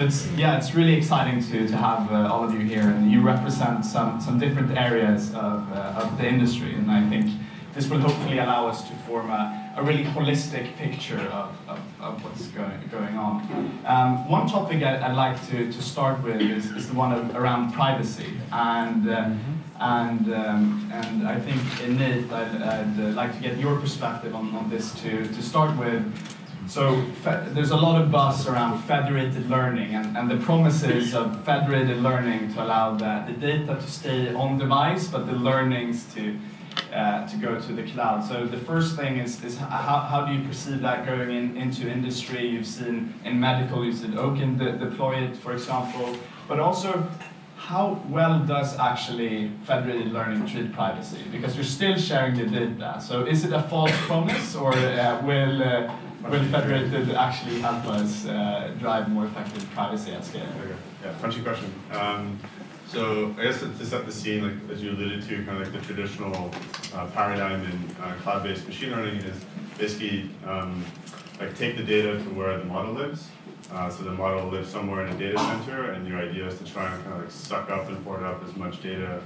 It's really exciting to have all of you here, and you represent some different areas of the industry, and I think this will hopefully allow us to form a really holistic picture of what's going on. One topic I'd like to start with is the one around privacy, and I think, Nate, I'd like to get your perspective on this to start with. So there's a lot of buzz around federated learning and the promises of federated learning to allow the data to stay on device, but the learnings to go to the cloud. So the first thing is how do you perceive that going into industry? You've seen in medical, you've seen Oaken deploy it, for example, but also how well does actually federated learning treat privacy? Because you're still sharing the data. So is it a false promise, or will federated actually help us drive more effective privacy at scale? Okay. Yeah, punchy question. So I guess to set the scene, like as you alluded to, kind of like the traditional paradigm in cloud-based machine learning is basically like take the data to where the model lives. So the model lives somewhere in a data center, and your idea is to try and kind of like suck up and port up as much data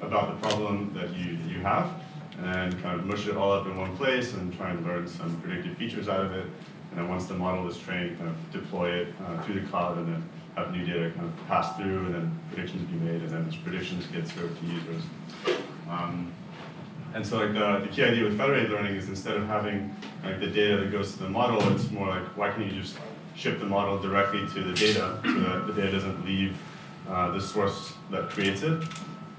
about the problem that you have, and kind of mush it all up in one place and try and learn some predictive features out of it. And then once the model is trained, kind of deploy it to the cloud, and then have new data kind of pass through, and then predictions be made, and then those predictions get served to users. And so like the key idea with federated learning is instead of having like the data that goes to the model, it's more like, why can't you just ship the model directly to the data so that the data doesn't leave the source that creates it?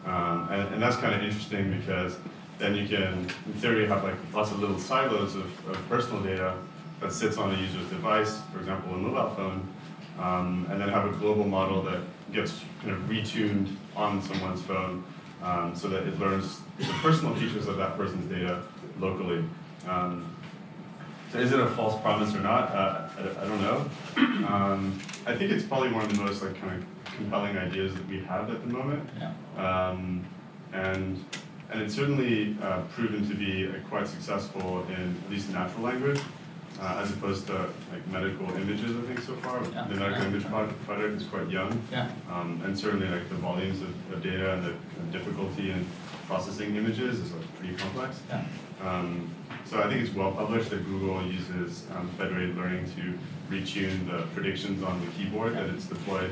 And that's kind of interesting, because then you can, in theory, have like lots of little silos of personal data that sits on the user's device, for example, a mobile phone, and then have a global model that gets kind of retuned on someone's phone so that it learns the personal features of that person's data locally. So is it a false promise or not? I don't know. I think it's probably one of the most like kind of compelling ideas that we have at the moment. Yeah. And it's certainly proven to be quite successful in at least natural language, as opposed to like medical images, I think, so far. Yeah. The medical image project is quite young. Yeah. And certainly like the volumes of data and the difficulty in processing images is like pretty complex. Yeah. So I think it's well published that Google uses federated learning to retune the predictions on the keyboard that it's deployed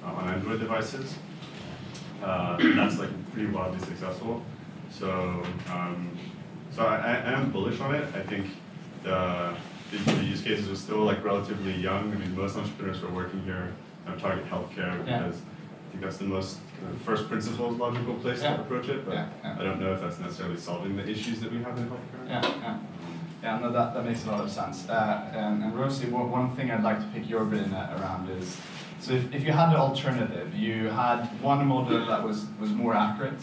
on Android devices. And that's like pretty wildly successful. So, I am bullish on it. I think the use cases are still like relatively young. I mean, most entrepreneurs who are working here target healthcare because I think that's the most first principles logical place to approach it. But I don't know if that's necessarily solving the issues that we have in healthcare. Yeah, no, that makes a lot of sense. And Rosie, one thing I'd like to pick your brain around is, so if you had the alternative, you had one model that was more accurate,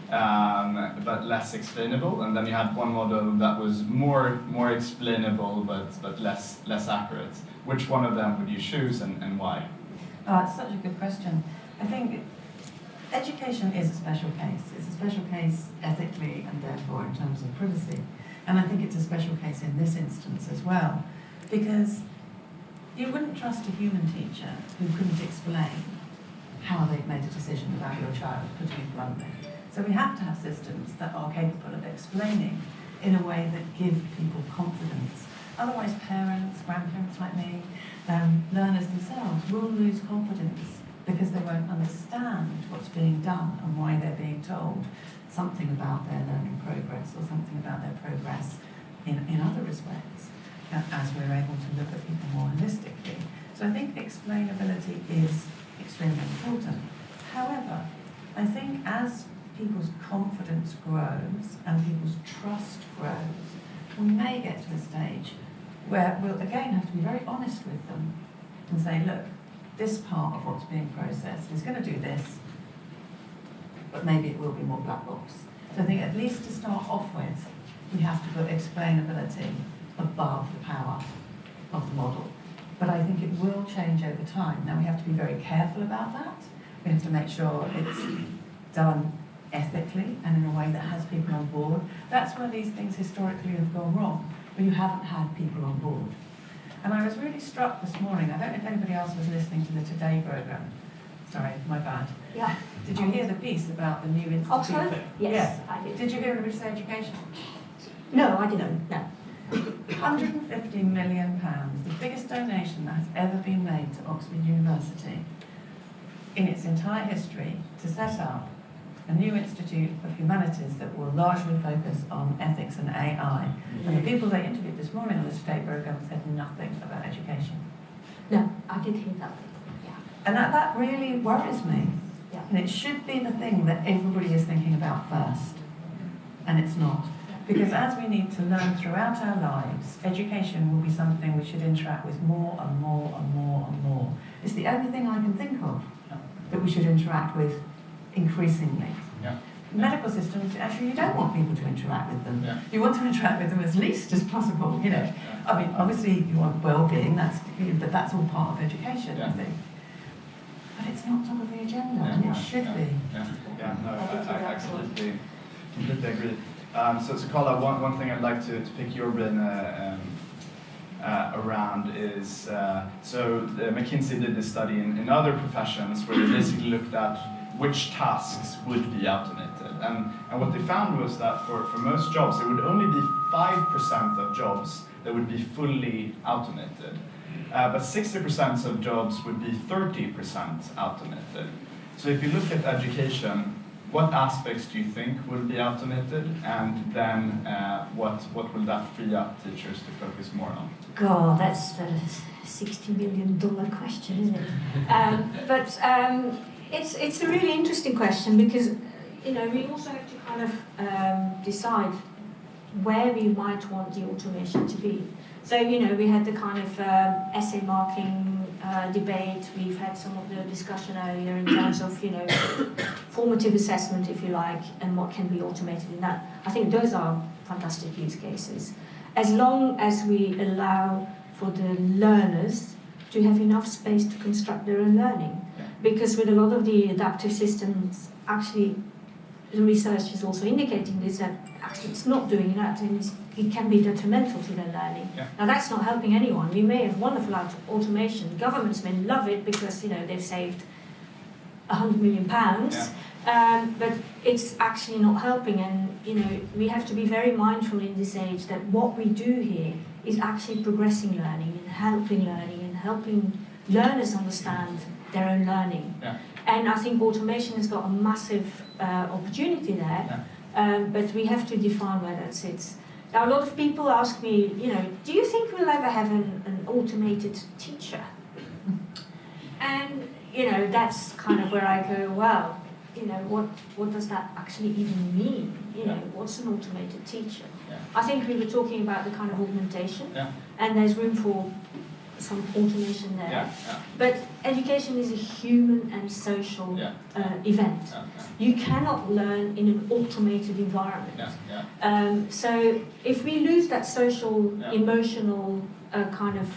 but less explainable, and then you had one model that was more explainable but less accurate. Which one of them would you choose, and why? It's such a good question. I think education is a special case. It's a special case ethically and therefore in terms of privacy. And I think it's a special case in this instance as well, because you wouldn't trust a human teacher who couldn't explain how they've made a decision about your child, putting it bluntly. So we have to have systems that are capable of explaining in a way that give people confidence. Otherwise, parents, grandparents like me, learners themselves will lose confidence because they won't understand what's being done and why they're being told something about their learning progress or something about their progress in other respects, as we're able to look at people more holistically. So I think explainability is extremely important. However, I think as people's confidence grows and people's trust grows, we may get to a stage where we'll again have to be very honest with them and say, look, this part of what's being processed is going to do this, but maybe it will be more black box. So I think at least to start off with, we have to put explainability above the power of the model. But I think it will change over time. Now we have to be very careful about that. We have to make sure it's done ethically and in a way that has people on board. That's where these things historically have gone wrong, where you haven't had people on board. And I was really struck this morning, I don't know if anybody else was listening to the Today programme. Sorry, my bad. Yeah. Did you hear the piece about the new institute? Oxford? Yes, Yeah. I did. Did you hear British Education? No, I didn't. No. £150 million, the biggest donation that has ever been made to Oxford University in its entire history to set up a new Institute of Humanities that will largely focus on ethics and AI. And the people they interviewed this morning on the Today programme said nothing about education. No, I did hear that. Yeah. And that really worries me. Yeah. And it should be the thing that everybody is thinking about first. And it's not. Because as we need to learn throughout our lives, education will be something we should interact with more and more and more and more. It's the only thing I can think of that we should interact with increasingly. Yeah. Medical systems, actually, you don't want people to interact with them. Yeah. You want to interact with them as least as possible, you know. Yeah. I mean, obviously you want well-being, but that's all part of education, I Yeah. think. But it's not top of the agenda, Yeah. and it should Yeah. be. Yeah, no, I completely agree. So Carla, one thing I'd like to pick your brain around is, McKinsey did this study in other professions where they basically looked at which tasks would be automated. And what they found was that for most jobs, there would only be 5% of jobs that would be fully automated. But 60% of jobs would be 30% automated. So if you look at education, what aspects do you think will be automated, and then what will that free up teachers to focus more on? God, that's a $60 million question, isn't it? It's a really interesting question because, you know, we also have to kind of decide where we might want the automation to be. So, you know, we had the kind of essay marking debate, we've had some of the discussion earlier in terms of, you know, formative assessment, if you like, and what can be automated in that. I think those are fantastic use cases. As long as we allow for the learners to have enough space to construct their own learning. Because with a lot of the adaptive systems, actually, the research is also indicating this, that actually it's not doing that, and it can be detrimental to their learning. Yeah. Now that's not helping anyone. We may have wonderful automation. Governments may love it because, you know, they've saved £100 million, but it's actually not helping. And, you know, we have to be very mindful in this age that what we do here is actually progressing learning and helping learners understand their own learning. Yeah. And I think automation has got a massive opportunity there, but we have to define where that sits. Now, a lot of people ask me, you know, do you think we'll ever have an automated teacher? And, you know, that's kind of where I go, well, you know, what does that actually even mean? You know, what's an automated teacher? Yeah. I think we were talking about the kind of augmentation, Yeah. and there's room for some automation there. Yeah. But education is a human and social event. Yeah. You cannot learn in an automated environment. Yeah. So if we lose that social, Yeah. emotional kind of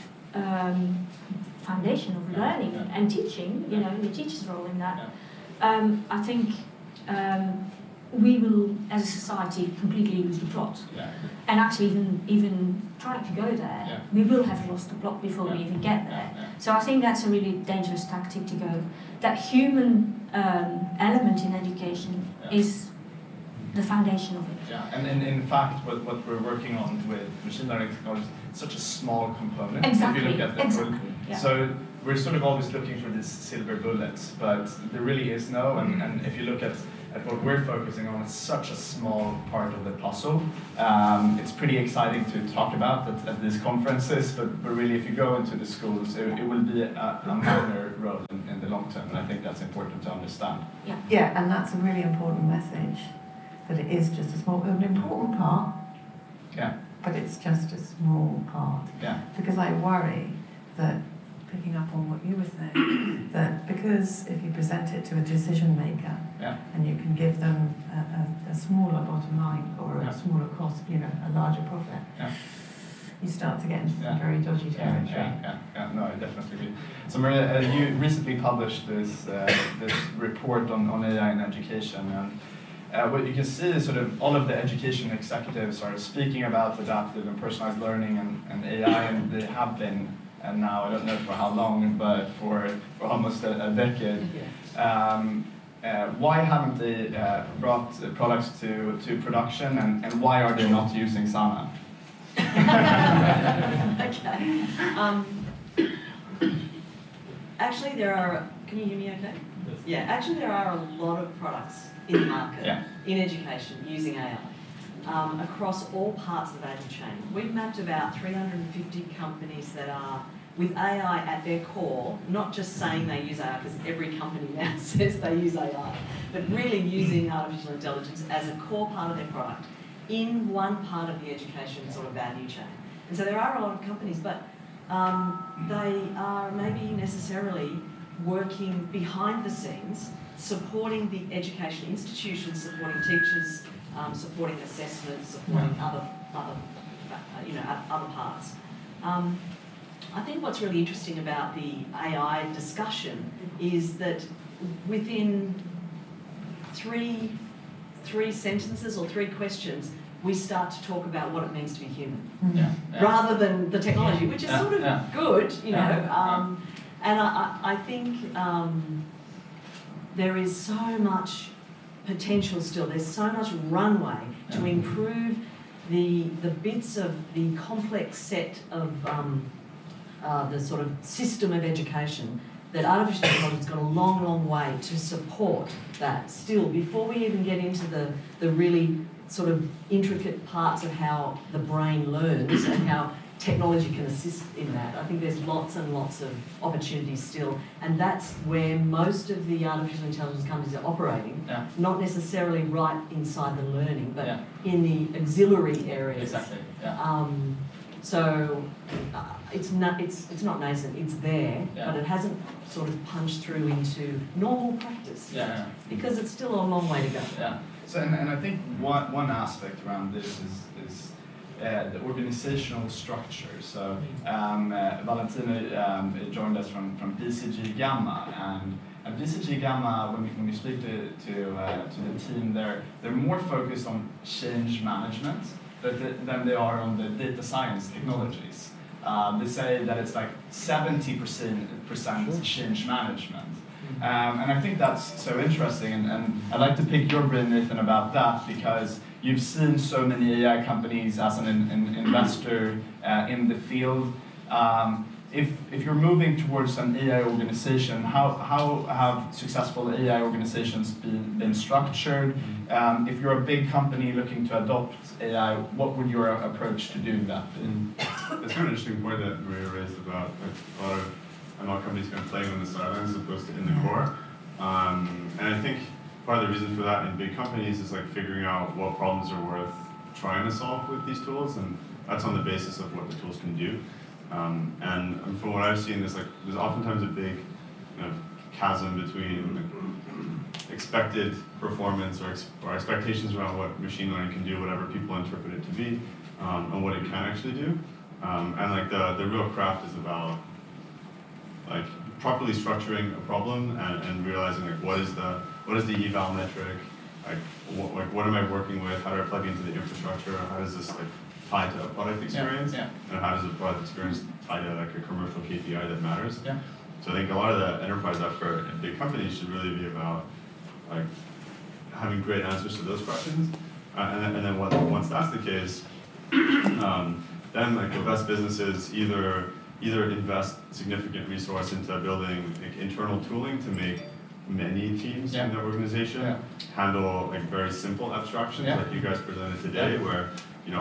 foundation of learning and teaching, you know, and the teacher's role in that, I think we will, as a society, completely lose the plot. Yeah. And actually, even trying to go there, we will have lost the plot before we even get there. So I think that's a really dangerous tactic to go. That human element in education is the foundation of it. Yeah, and in fact, what we're working on with machine learning technology, it's such a small component. Exactly. If you look at the Exactly. Yeah. So we're sort of always looking for these silver bullets, but there really is no. And if you look at what we're focusing on, it's such a small part of the puzzle. It's pretty exciting to talk about at these conferences, but really, if you go into the schools, it will be a minor role in the long term, and I think that's important to understand. Yeah, and that's a really important message, that it is just a small, an important part, but it's just a small part. Because I worry that, picking up on what you were saying, that because if you present it to a decision maker and you can give them a smaller bottom line or a smaller cost, you know, a larger profit, you start to get into some very dodgy territory. No, I definitely do. So Maria, you recently published this report on AI in education, what you can see is sort of all of the education executives are speaking about adaptive and personalized learning and AI, and they have been, and now I don't know for how long, but for almost a decade. Why haven't they brought products to production, and why are they not using Sana? Okay. Actually, there are. Can you hear me okay? Yes. Yeah, actually, there are a lot of products in the market in education using AI across all parts of the value chain. We've mapped about 350 companies that are with AI at their core, not just saying they use AI because every company now says they use AI, but really using artificial intelligence as a core part of their product in one part of the education sort of value chain. And so there are a lot of companies, but they are maybe necessarily working behind the scenes, supporting the education institutions, supporting teachers, supporting assessment, supporting other parts. I think what's really interesting about the AI discussion is that within three sentences or three questions, we start to talk about what it means to be human, rather than the technology, which is sort of good, you know. And I think there is so much potential still. There's so much runway to improve the bits of the complex set of the sort of system of education that artificial intelligence has got a long, long way to support that still before we even get into the really sort of intricate parts of how the brain learns and how technology can assist in that. I think there's lots and lots of opportunities still, and that's where most of the artificial intelligence companies are operating, not necessarily right inside the learning, but in the auxiliary areas. Exactly. So it's not nascent, it's there, but it hasn't sort of punched through into normal practice yet, because it's still a long way to go. So, and I think one aspect around this is the organizational structure. So Valentina joined us from BCG Gamma, and BCG Gamma, when we speak to the team, they're more focused on change management than they are on the data science technologies. They say that it's like 70% change management. And I think that's so interesting, and I'd like to pick your brain, Nathan, about that, because you've seen so many AI companies as an investor in the field. If you're moving towards an AI organization, how have successful AI organizations been structured? If you're a big company looking to adopt AI, what would your approach to doing that be? It's kind of an interesting point that Maria raised about a lot of ML companies kind of playing on the sidelines as opposed to in the core. And I think part of the reason for that in big companies is like figuring out what problems are worth trying to solve with these tools, and that's on the basis of what the tools can do. And from what I've seen, there's oftentimes a big chasm between expected performance or expectations around what machine learning can do, whatever people interpret it to be, and what it can actually do. And like the real craft is about like properly structuring a problem and realizing like what is the eval metric, like what am I working with, how do I plug into the infrastructure, how does this like tie to a product experience, and how does a product experience tie to like a commercial KPI that matters. So I think a lot of the enterprise effort in big companies should really be about like having great answers to those questions, and then once that's the case, then like the best businesses either invest significant resource into building like internal tooling to make many teams in their organization handle like very simple abstractions like you guys presented today, where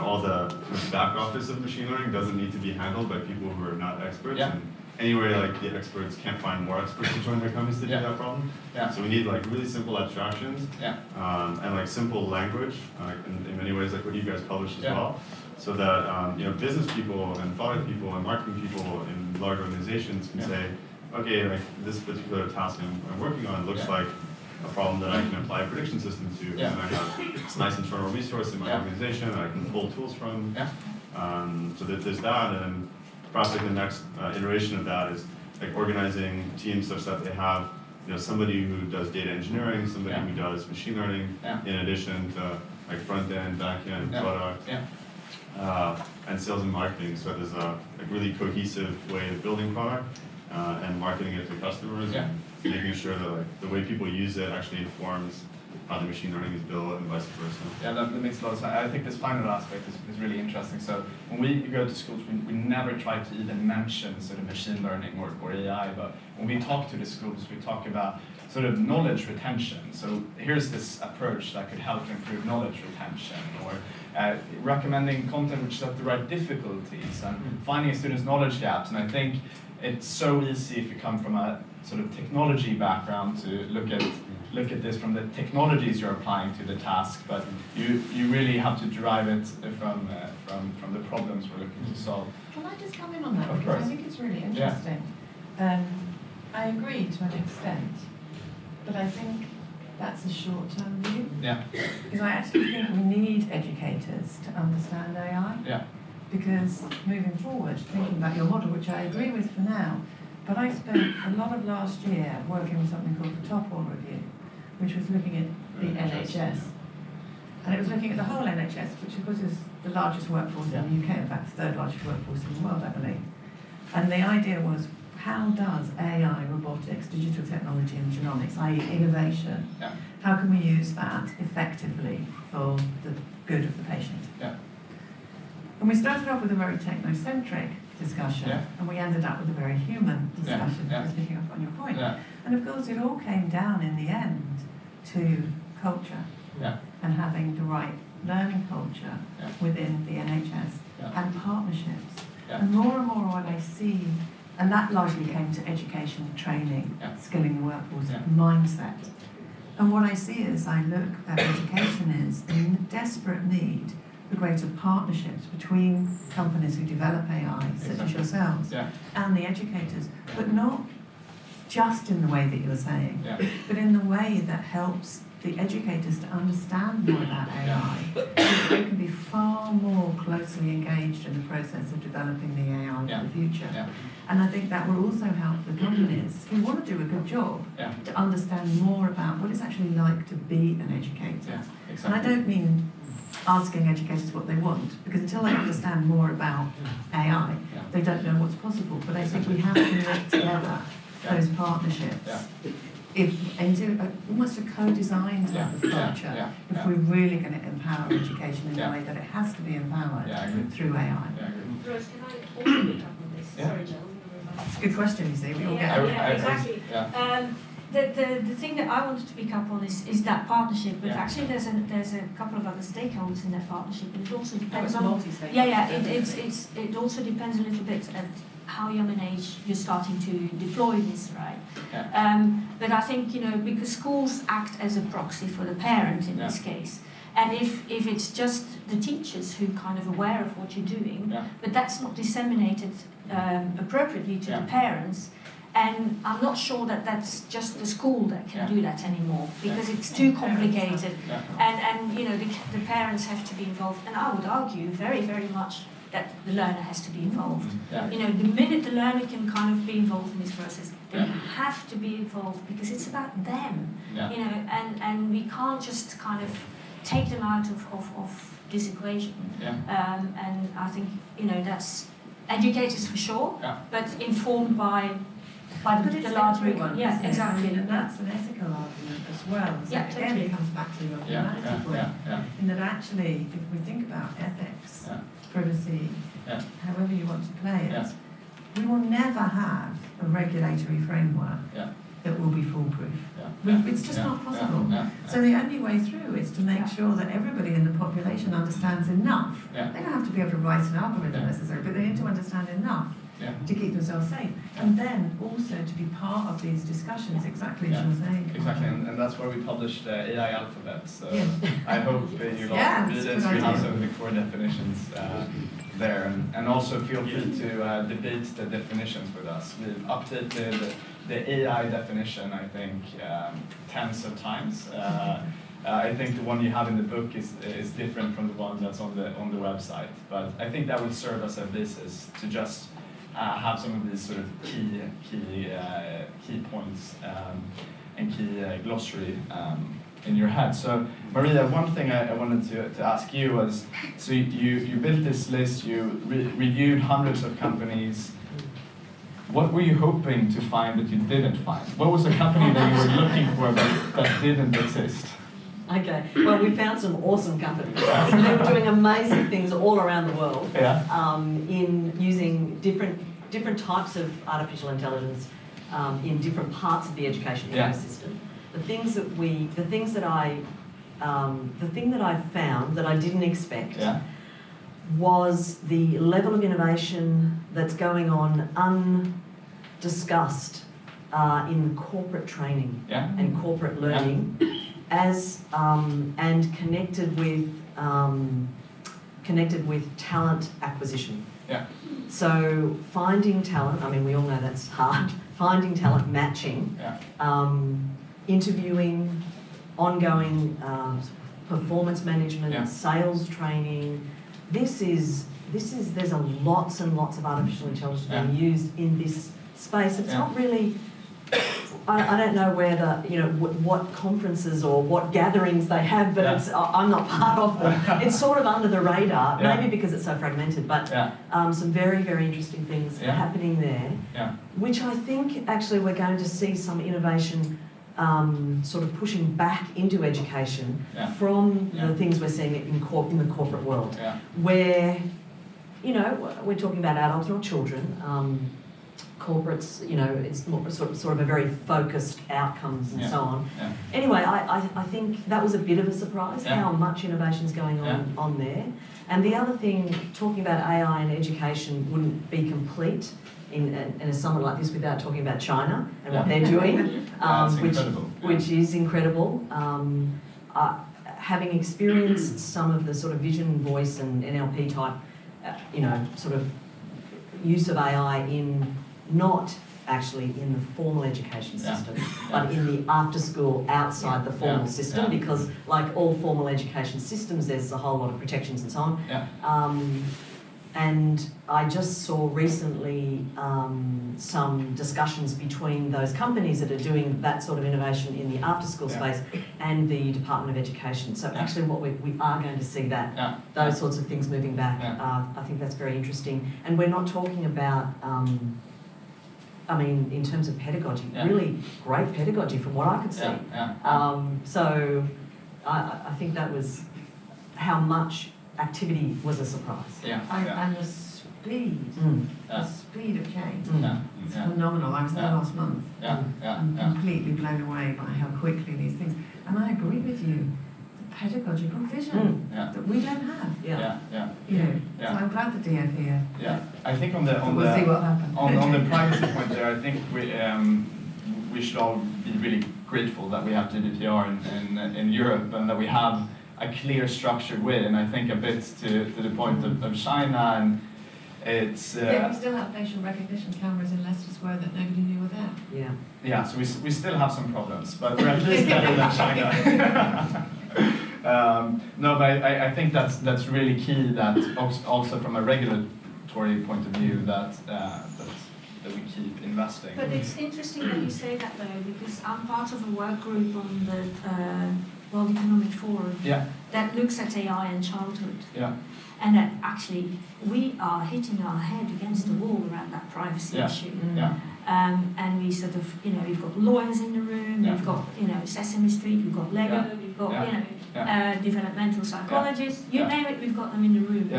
all the back office of machine learning doesn't need to be handled by people who are not experts. And anyway, like the experts can't find more experts to join their companies to do that problem. So we need like really simple abstractions and like simple language, in many ways like what you guys publish as well, so that business people and product people and marketing people in large organizations can say, okay, like this particular task I'm working on looks like a problem that I can apply a prediction system to, and I have this nice internal resource in my organization that I can pull tools from. So that there's that, and then perhaps like the next iteration of that is like organizing teams such that they have somebody who does data engineering, somebody Yeah. who does machine learning, Yeah. in addition to like front end, back end, Yeah. product, Yeah. and sales and marketing. So there's a really cohesive way of building product and marketing it to customers, Yeah. and making sure that like the way people use it actually informs how the machine learning is built and vice versa. Yeah, that makes a lot of sense. I think this final aspect is really interesting. So when we go to schools, we never try to even mention sort of machine learning or AI, but when we talk to the schools, we talk about sort of knowledge retention. So here's this approach that could help improve knowledge retention, or recommending content which is at the right difficulties, and finding students' knowledge gaps. And I think it's so easy if you come from a sort of technology background to look at this from the technologies you're applying to the task, but you really have to derive it from the problems we're looking to solve. Can I just come in on that? Of Because course. I think it's really interesting. I agree to an extent, but I think that's a short-term view. Yeah, Because I actually think we need educators to understand AI. yeah, Because moving forward, thinking about your model, which I agree with for now, but I spent a lot of last year working with something called the Topol Review, which was looking at the NHS. And it was looking at the whole NHS, which of course is the largest workforce in the UK, in fact, the third largest workforce in the world, I believe. And the idea was, how does AI, robotics, digital technology and genomics, i.e. innovation, yeah, how can we use that effectively for the good of the patient? yeah, And we started off with a very technocentric discussion, Yeah. and we ended up with a very human discussion, yeah. just picking up on your point. yeah, And of course, it all came down in the end to culture yeah, and having the right learning culture Yeah. within the NHS Yeah. and partnerships. Yeah. And more what I see, and that largely came to education, training, Yeah. skilling the workforce, Yeah. mindset. And what I see as I look at education is a desperate need for greater partnerships between companies who develop AI, such as Exactly. yourselves, yeah, and the educators, but not just in the way that you're saying, yeah, but in the way that helps the educators to understand more about AI, so that they can be far more closely engaged in the process of developing the AI Yeah. for the future. yeah, And I think that will also help the companies who want to do a good job yeah, to understand more about what it's actually like to be an educator. yeah, And exactly. I don't mean asking educators what they want, because until they understand more about AI, Yeah. they don't know what's possible. But I think we have to knit together Yeah. those partnerships Yeah. into almost a co-design type Yeah. of Yeah. culture, Yeah. if Yeah. we're really going to empower education in Yeah. the way that it has to be empowered Yeah, I agree. through AI. Yeah, I agree. Rose, can I also pick up on this? Yeah. Sorry, Jill. It's a good question, you see. We all Yeah, get it. yeah, exactly. Yeah, The thing that I wanted to pick up on is that partnership, but Yeah. actually there's a couple of other stakeholders in that partnership, and it also depends on. multi-stakeholder. Yeah, it also depends a little bit at how young an age you're starting to deploy this, right? But I think, because schools act as a proxy for the parent in this case, and if it's just the teachers who kind of aware of what you're doing, Yeah. but that's not disseminated appropriately to Yeah. the parents, and I'm not sure that that's just the school that can Yeah. do that anymore, because Yeah. it's too complicated, yeah, and the parents have to be involved, and I would argue very, very much that the learner has to be involved. yeah, The minute the learner can kind of be involved in this process, they Yeah. have to be involved because it's about them, yeah, and we can't just kind of take them out of this equation. yeah, And I think, that's educators for sure, yeah, but informed by But the it's larger everyone, Yeah, isn't it? exactly. And that's an ethical argument as well. So Yeah, again, totally. it comes back to your yeah, humanity yeah, point. yeah, yeah, In that actually, if we think about ethics, Yeah. privacy, Yeah. however you want to play it, Yeah. we will never have a regulatory framework yeah, that will be foolproof. yeah. It's just Yeah, not possible. yeah, yeah, So the only way through is to make Yeah. sure that everybody in the population understands enough. Yeah. They don't have to be able to write an algorithm Yeah. necessarily, but they need to understand enough yeah. to keep themselves safe. And then also to be part of these discussions, exactly as Yeah. you're saying. Exactly, and that's why we published the AI alphabet. So Yeah. I hope that you all Yeah, read that's it. a good We have idea. some of the core definitions there, and also feel free to debate the definitions with us. We've updated the AI definition, I think, tens of times. I think the one you have in the book is different from the one that's on the website, but I think that would serve as a basis to just have some of these sort of key points. key glossary in your head. So Maria, one thing I wanted to ask you was, so you built this list, you reviewed hundreds of companies. What were you hoping to find that you didn't find? What was the company that you were looking for that didn't exist? Okay, well, we found some awesome companies. They were doing amazing things all around the world in using different types of artificial intelligence in different parts of the education ecosystem. The thing that I found that I didn't expect was the level of innovation that's going on undiscussed in corporate training and corporate learning, as and connected with talent acquisition. Yeah. So finding talent, I mean, we all know that's hard. Finding talent, matching, interviewing, ongoing performance management, sales training. There's lots and lots of artificial intelligence being used in this space. It's not really. I don't know where what conferences or what gatherings they have, but I'm not part of them. It's sort of under the radar, maybe because it's so fragmented, but some very, very interesting things happening there, which I think actually we're going to see some innovation sort of pushing back into education from the things we're seeing in the corporate world, where, we're talking about adults, not children. Corporates, it's more sort of a very focused outcomes and so on. Anyway, I think that was a bit of a surprise how much innovation is going on there. And the other thing, talking about AI and education wouldn't be complete in a summit like this without talking about China and what they're doing, which is incredible. Having experienced some of the sort of vision, voice, and NLP type, sort of use of AI in not actually in the formal education system, but in the after-school, outside the formal system, because like all formal education systems, there's a whole lot of protections and so on. And I just saw recently some discussions between those companies that are doing that sort of innovation in the after-school space and the Department of Education. So actually what we are going to see that, those sorts of things moving back. I think that's very interesting. And we're not talking about, in terms of pedagogy, really great pedagogy from what I could see. So I think that was how much activity was a surprise. And the speed, the speed of change. It's Yeah. phenomenal. I was there last month. I'm completely blown away by how quickly these things. And I agree with you. The pedagogical vision that we don't have. So I'm glad the DF here. I think on We'll see what happens. on the privacy point there, I think we should all be really grateful that we have GDPR in Europe and that we have a clear structured way. And I think a bit to the point of China, and it's we still have facial recognition cameras in Leicester Square that nobody knew were there. So we still have some problems, but we're at least better than China. No, but I think that's really key, that also from a regulatory point of view, that we keep investing. But it's interesting that you say that though, because I'm part of a work group on the World Economic Forum that looks at AI and childhood. And that actually we are hitting our head against the wall around that privacy issue. And we sort of, we've got lawyers in the room, we've got, Sesame Street, we've got Lego, we've got, developmental psychologists, you name it, we've got them in the room.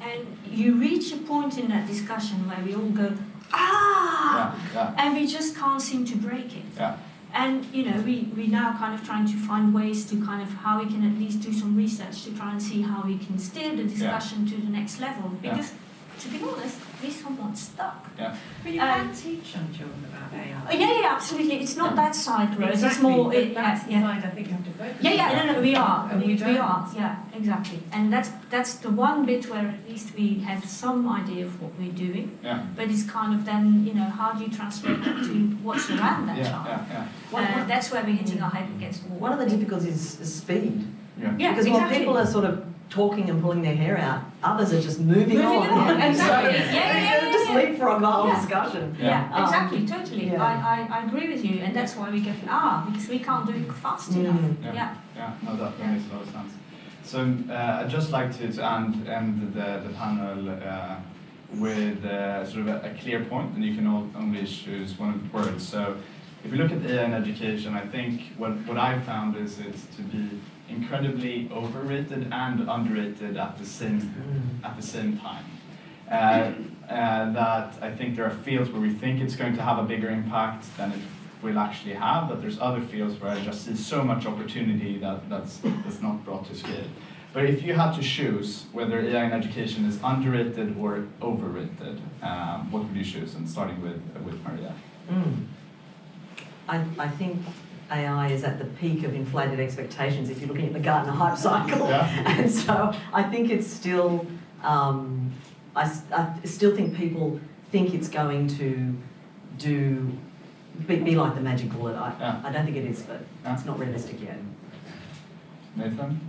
And you reach a point in that discussion where we all go, and we just can't seem to break it. And, we now kind of trying to find ways to kind of how we can at least do some research to try and see how we can steer the discussion to the next level. Because, to be honest, we're somewhat stuck. But you can teach young children about AI. Yeah, absolutely. It's not that side, Rose. Exactly. It's more... That's the side I think you have to focus on. No, we are. And we don't. Yeah, exactly. And that's the one bit where at least we have some idea of what we're doing. But it's kind of then, how do you translate that to what's around that child? That's where we're hitting our head against the wall. One of the difficulties is speed. Yeah, Because while people are sort of talking and pulling their hair out. Others are just moving on. Exactly. So, just leapfrog the whole discussion. Yeah, exactly, totally. yeah. I agree with you, and that's why we get because we can't do it fast enough. Yeah. No, that makes a lot of sense. So I'd just like to end the panel with sort of a clear point, and you can only choose one of the words. So if you look at AI in education, I think what I've found is it's to be incredibly overrated and underrated at the same time. That I think there are fields where we think it's going to have a bigger impact than it will actually have, but there's other fields where I just see so much opportunity that's not brought to scale. But if you had to choose whether AI in education is underrated or overrated, what would you choose? And starting with Maria. I think AI is at the peak of inflated expectations if you're looking at the Gartner hype cycle. And so I think it's still, I still think people think it's going to be like the magic bullet. I don't think it is, but it's not realistic yet. Nathan?